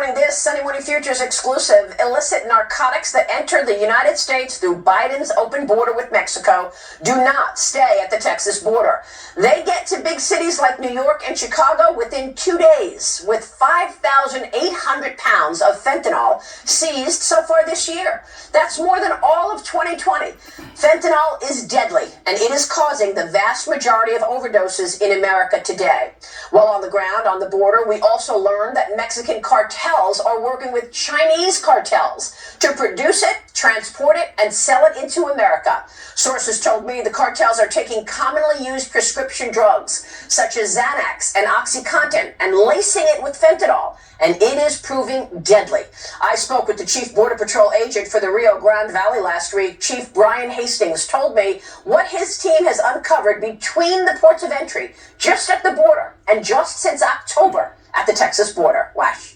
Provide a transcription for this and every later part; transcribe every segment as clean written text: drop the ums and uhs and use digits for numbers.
morning, this Sunday Morning Futures exclusive: illicit narcotics that enter the United States through Biden's open border with Mexico do not stay at the Texas border. They get to big cities like New York and Chicago within 2 days, with 5,800 pounds of fentanyl seized so far this year. That's more than all of 2020. Fentanyl is deadly, and it is causing the vast majority of overdoses in America today. While on the ground, on the border, we also learned that Mexican cartels are working with Chinese cartels to produce it, transport it, and sell it into America. Sources told me the cartels are taking commonly used prescription drugs, such as Xanax and OxyContin, and lacing it with fentanyl, and it is proving deadly. I spoke with the Chief Border Patrol agent for the Rio Grande Valley last week. Chief Brian Hastings told me what his team has uncovered between the ports of entry, just at the border, and just since October at the Texas border. Wash.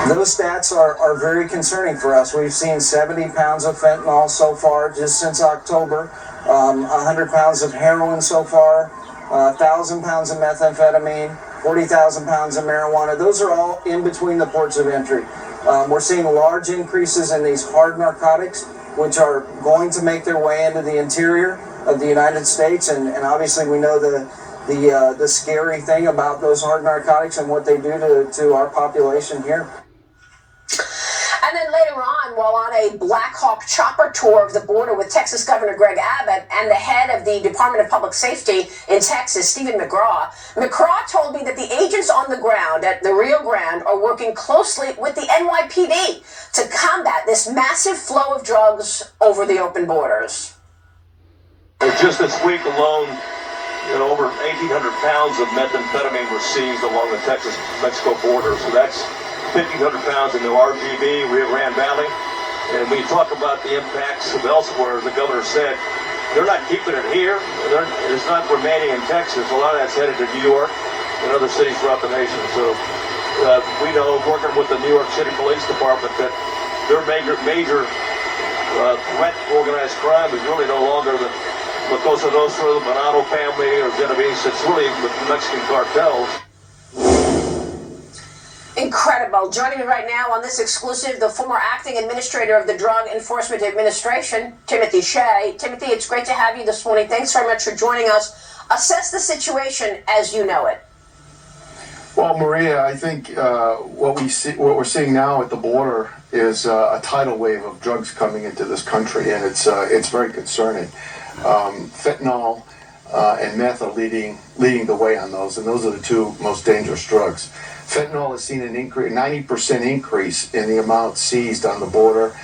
Those stats are very concerning for us. We've seen 70 pounds of fentanyl so far just since October, 100 pounds of heroin so far, 1,000 pounds of methamphetamine, 40,000 pounds of marijuana. Those are all in between the ports of entry. We're seeing large increases in these hard narcotics, which are going to make their way into the interior of the United States. And obviously we know the scary thing about those hard narcotics and what they do to our population here. And then later on, while on a Black Hawk chopper tour of the border with Texas Governor Greg Abbott and the head of the Department of Public Safety in Texas, Stephen McGraw told me that the agents on the ground at the Rio Grande are working closely with the NYPD to combat this massive flow of drugs over the open borders. Just this week alone, over 1,800 pounds of methamphetamine were seized along the Texas-Mexico border. So that's 1,500 pounds in the RGV, Rio Grande Valley. And when you talk about the impacts of elsewhere, the governor said, they're not keeping it here. It's not remaining in Texas. A lot of that's headed to New York and other cities throughout the nation. So we know, working with the New York City Police Department, that their major threat to organized crime is really no longer the Cosa Nostra, the Bonanno family, or Genovese. It's really with the Mexican cartels. Incredible. Joining me right now on this exclusive, the former acting administrator of the Drug Enforcement Administration, Timothy Shea. Timothy, it's great to have you this morning. Thanks very much for joining us. Assess the situation as you know it. Well, Maria, I think what we're seeing now at the border is a tidal wave of drugs coming into this country, and it's very concerning. Fentanyl and meth are leading the way on those, and those are the two most dangerous drugs. Fentanyl has seen an increase, 90% increase in the amount seized on the border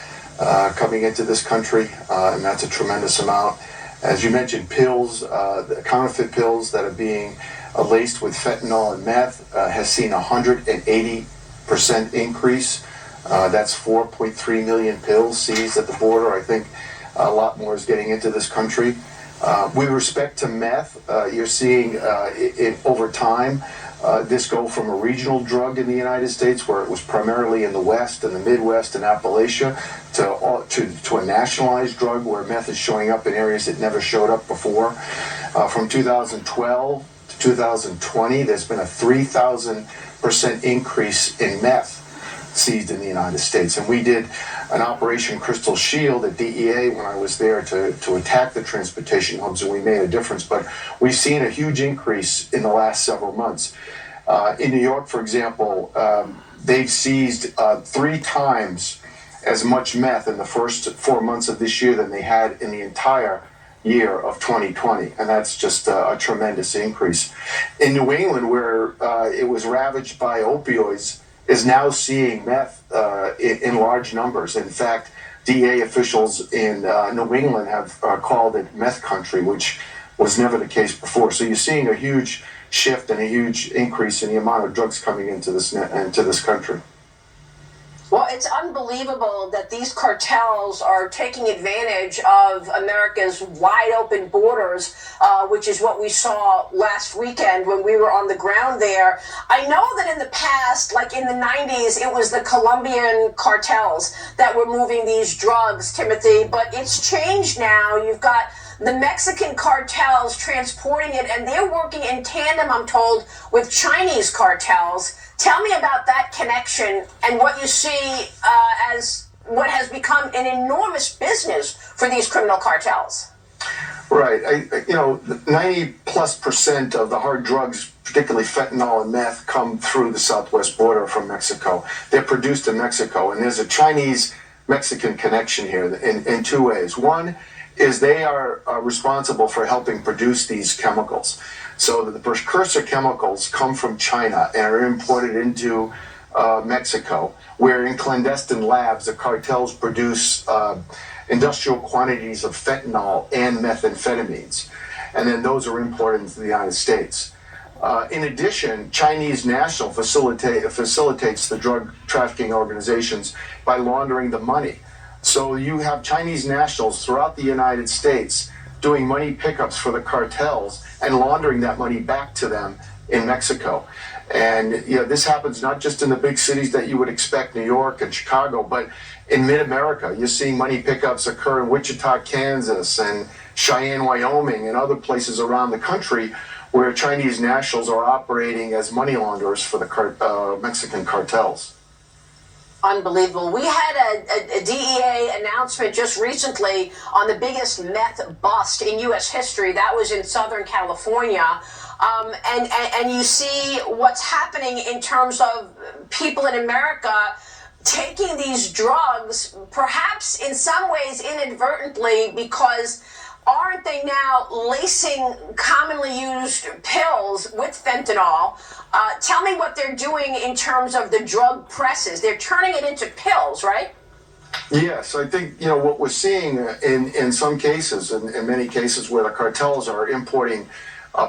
coming into this country, and that's a tremendous amount. As you mentioned, pills, the counterfeit pills that are being laced with fentanyl and meth has seen 180% increase. That's 4.3 million pills seized at the border. I think a lot more is getting into this country. With respect to meth, you're seeing over time this go from a regional drug in the United States, where it was primarily in the West and the Midwest and Appalachia, to a nationalized drug where meth is showing up in areas it never showed up before. From 2012 to 2020, there's been a 3,000% increase in meth seized in the United States. And we did an Operation Crystal Shield at DEA when I was there to attack the transportation hubs, and we made a difference. But we've seen a huge increase in the last several months. In New York, for example, they've seized 3 times as much meth in the first 4 months of this year than they had in the entire year of 2020, and that's just a tremendous increase. In New England, where it was ravaged by opioids, is now seeing meth in large numbers. In fact, DEA officials in New England have called it meth country, which was never the case before. So you're seeing a huge shift and a huge increase in the amount of drugs coming into this country. Well, it's unbelievable that these cartels are taking advantage of America's wide open borders, which is what we saw last weekend when we were on the ground there. I know that in the past, like in the 90s, it was the Colombian cartels that were moving these drugs, Timothy, but it's changed now. You've got the Mexican cartels transporting it, and they're working in tandem, I'm told, with Chinese cartels. Tell me about that connection and what you see as what has become an enormous business for these criminal cartels. Right. 90+% of the hard drugs, particularly fentanyl and meth, come through the southwest border from Mexico. They're produced in Mexico, and there's a Chinese-Mexican connection here in two ways. One is they are responsible for helping produce these chemicals. So the precursor chemicals come from China and are imported into Mexico, where in clandestine labs the cartels produce industrial quantities of fentanyl and methamphetamines, and then those are imported into the United States. In addition, Chinese national facilitates the drug trafficking organizations by laundering the money. So you have Chinese nationals throughout the United States doing money pickups for the cartels and laundering that money back to them in Mexico. And this happens not just in the big cities that you would expect, New York and Chicago, but in mid-America. You're seeing money pickups occur in Wichita, Kansas, and Cheyenne, Wyoming, and other places around the country where Chinese nationals are operating as money launderers for the Mexican cartels. Unbelievable. We had a DEA announcement just recently on the biggest meth bust in U.S. history. That was in Southern California. And you see what's happening in terms of people in America taking these drugs, perhaps in some ways inadvertently, because aren't they now lacing commonly used pills with fentanyl? Tell me what they're doing in terms of the drug presses. They're turning it into pills, right? Yes, I think what we're seeing in some cases, in many cases where the cartels are importing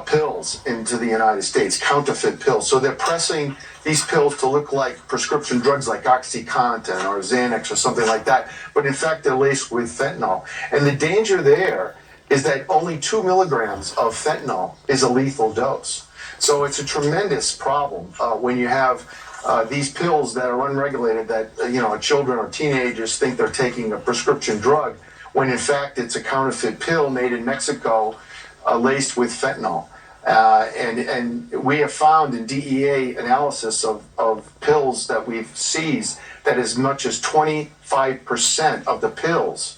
pills into the United States, counterfeit pills. So they're pressing these pills to look like prescription drugs like OxyContin or Xanax or something like that, but in fact they're laced with fentanyl. And the danger there is that only 2 milligrams of fentanyl is a lethal dose. So it's a tremendous problem when you have these pills that are unregulated, that children or teenagers think they're taking a prescription drug, when in fact it's a counterfeit pill made in Mexico laced with fentanyl. And we have found in DEA analysis of pills that we've seized that as much as 25% of the pills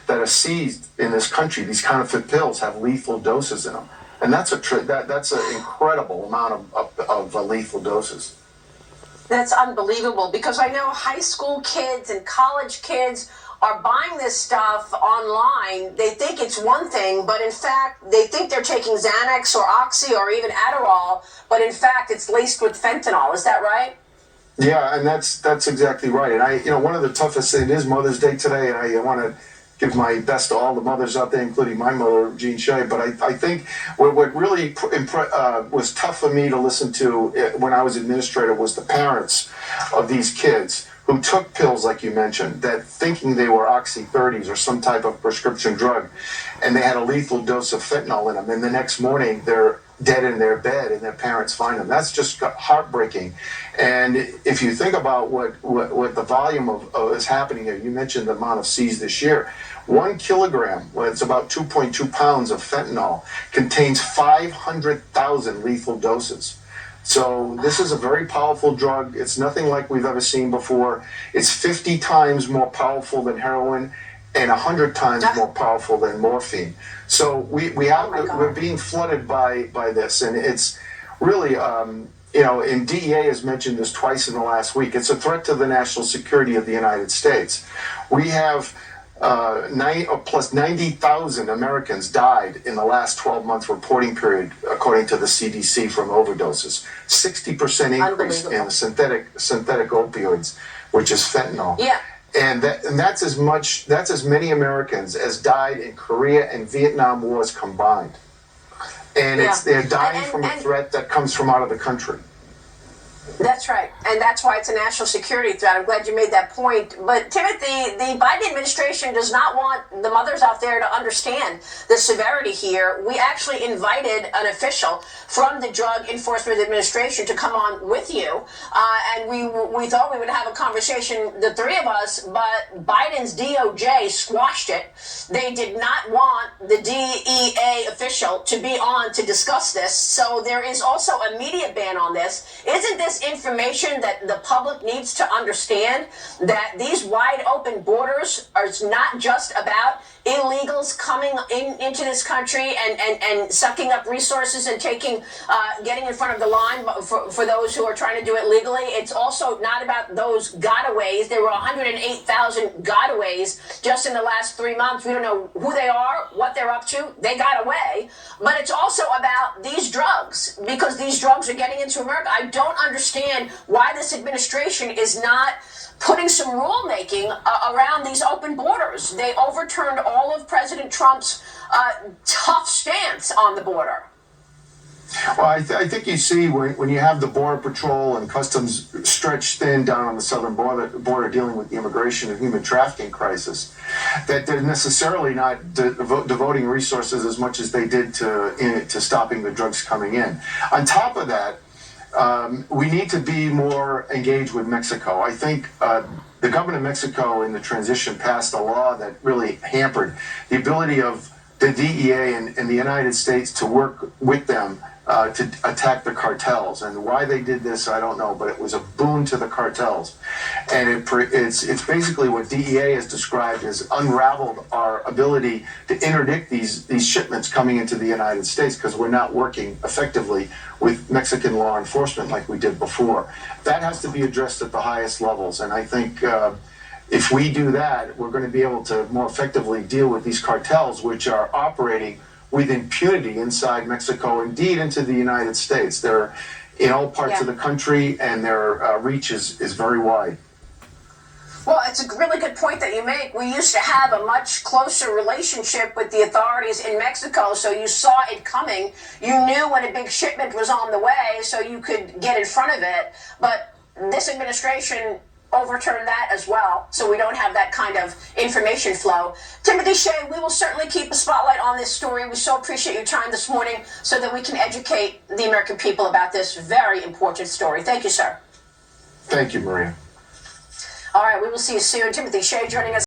that are seized in this country, these counterfeit pills, have lethal doses in them. And that's an incredible amount of lethal doses. That's unbelievable, because I know high school kids and college kids are buying this stuff online. They think it's one thing, but in fact, they think they're taking Xanax or Oxy or even Adderall, but in fact, it's laced with fentanyl. Is that right? Yeah, and that's exactly right. And one of the toughest things, it is Mother's Day today, and I want to give my best to all the mothers out there, including my mother, Jean Shea. But I think what really was tough for me to listen to when I was administrator was the parents of these kids who took pills, like you mentioned, that thinking they were Oxy 30s or some type of prescription drug, and they had a lethal dose of fentanyl in them, and the next morning they're dead in their bed and their parents find them. That's just heartbreaking. And if you think about what the volume of is happening here, you mentioned the amount of seized this year. 1 kilogram, well, it's about 2.2 pounds of fentanyl, contains 500,000 lethal doses. So this is a very powerful drug. It's nothing like we've ever seen before. It's 50 times more powerful than heroin and 100 times more powerful than morphine. So we're being flooded by this, and it's really and DEA has mentioned this twice in the last week. It's a threat to the national security of the United States. We have plus 90,000 Americans died in the last 12-month reporting period, according to the CDC, from overdoses. 60% increase in synthetic opioids, which is fentanyl. Yeah. And that's as many Americans as died in Korea and Vietnam wars combined. And they're dying from a threat that comes from out of the country. That's right. And that's why it's a national security threat. I'm glad you made that point. But, Timothy, the Biden administration does not want the mothers out there to understand the severity here. We actually invited an official from the Drug Enforcement Administration to come on with you. And we thought we would have a conversation, the three of us, but Biden's DOJ squashed it. They did not want the DEA official to be on to discuss this. So there is also a media ban on this. Isn't this information that the public needs to understand, that these wide open borders are not just about illegals coming into this country and sucking up resources and getting in front of the line for those who are trying to do it legally? It's also not about those gotaways. There were 108,000 gotaways just in the last 3 months. We don't know who they are, what they're up to. They got away. But it's also about these drugs, because these drugs are getting into America. I don't understand why this administration is not putting some rulemaking around these open borders. They overturned all of President Trump's tough stance on the border. Well, I think you see when you have the Border Patrol and Customs stretched thin down on the southern border dealing with the immigration and human trafficking crisis, that they're necessarily not devoting resources as much as they did to stopping the drugs coming in. On top of that, we need to be more engaged with Mexico. I think the government of Mexico in the transition passed a law that really hampered the ability of the DEA and the United States to work with them to attack the cartels. And why they did this, I don't know, but it was a boon to the cartels. And it's basically what DEA has described as unraveled our ability to interdict these shipments coming into the United States, because we're not working effectively with Mexican law enforcement like we did before. That has to be addressed at the highest levels. And I think if we do that, we're going to be able to more effectively deal with these cartels, which are operating with impunity inside Mexico, indeed into the United States. They're in all parts of the country, and their reach is very wide. Well, it's a really good point that you make. We used to have a much closer relationship with the authorities in Mexico, so you saw it coming. You knew when a big shipment was on the way, so you could get in front of it. But this administration overturn that as well, so we don't have that kind of information flow. Timothy Shea, we will certainly keep a spotlight on this story. We so appreciate your time this morning so that we can educate the American people about this very important story. Thank you, sir. Thank you, Maria. All right, we will see you soon. Timothy Shea joining us.